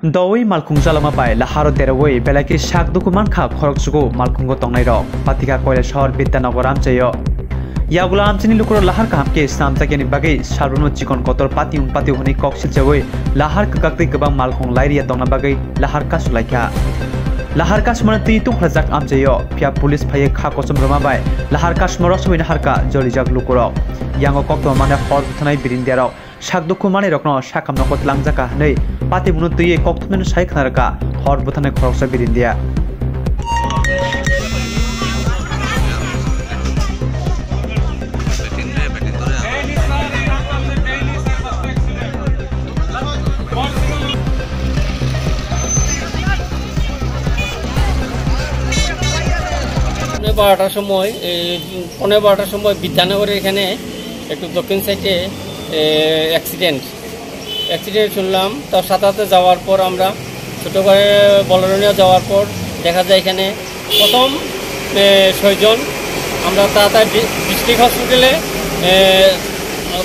Doi malkung jalama pai laharo derawoi belaki shak dokuman kha khorok sugo malkungo tongnai rok patika koile shahor Bidyanagar amchayo yagula amchini lukro lahar kahamke samtakeni bagai sarbuno chikon kotor pati honi koksil jawoi lahar kakakti gabang malkung lairia tongna bagai lahar ka sulaikha lahar ka smanti tung khajak amchayo pia police phaye kha kosom roma bai lahar ka smoro soina harka jolijak lukurok yango kokto mane hor thanai birindiarok shak dokumane rokno shakam nokot langjaka nei pati bunu tuye kokthmen sai khnarka hor buthane khoroksa birindia বারোটার সময় পনেরো বারোটার সময় বিদ্যানগরের এখানে একটু দক্ষিণ সাইডে accident শুনলাম। তার সাথে যাওয়ার পর আমরা ছোটো করে বলরণীয় যাওয়ার পর দেখা যায় এখানে প্রথম 6 জন। আমরা তাড়াতাড়ি ডিস্ট্রিক্ট হসপিটালে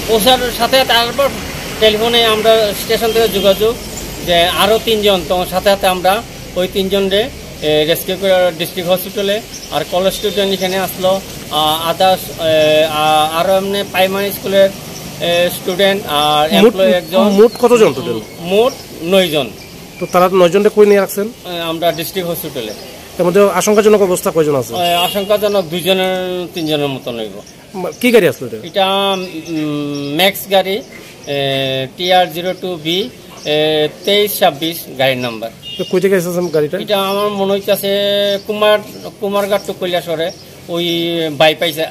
পৌঁছার সাথে তারপর টেলিফোনে আমরা স্টেশন থেকে যোগাযোগ যে আরও 3 জন, তো সাথে আমরা ওই 3 জনরে রেস্কিউ করে ডিস্ট্রিক্ট হসপিটালে আর কলেজ স্টুডেন্ট এখানে আসলো, আদার্স আরও এমনি প্রাইমারি স্কুলের স্টুডেন্ট আর এমপ্লয়ি একজন। মোট কতজন টোটাল? মোট 9 জন। তো তারা 9 জনকে কই নিয়ে রাখছেন? আমরা ডিস্ট্রিক্ট হসপিটালে। এর মধ্যে আশঙ্কাজনক অবস্থা কয়জন আছে? আশঙ্কাজনক 2 জনের 3 জনের মতো নইব। কি গাড়ি আসলো এটা? এটা ম্যাক্স গাড়ি TR02B 2326 গাড়ির নাম্বার। কই থেকে এসেছেন গাড়িটা? এটা আমার মনে হইতাছে কুমারঘাট টু কৈলাসরে ওই বাইপাসে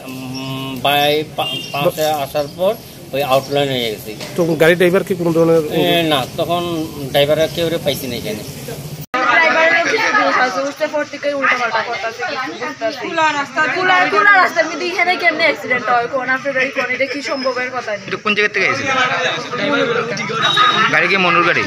আসার পর ওই আউটলাইন হয়ে গেছে। তো গাড়ি ড্রাইভার কি কোনো ধরনের? না, তখন ড্রাইভার কেউ পাইছি না এখানে। কোন জায়গা থেকে গাড়ি কি মনুর গাড়ি?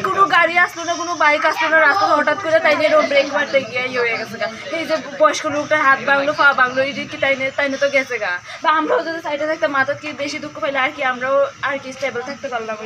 কোনো গাড়ি আসলো না, কোনো বাইক আসলো না, রাস্তা হঠাৎ করে তাই নিয়ে ব্রেক মারতে গিয়ে হয়ে গেছে গা। এই যে বয়স্ক লোকটার হাত ভাঙলো, পা ভাঙলো, কি তাই তো গেছে গা। বা আমরাও যদি সাইডে থাকতে মাথা কি বেশি দুঃখ পাইলে আর কি আমরাও আর কি স্টেবল থাকতে পারলাম।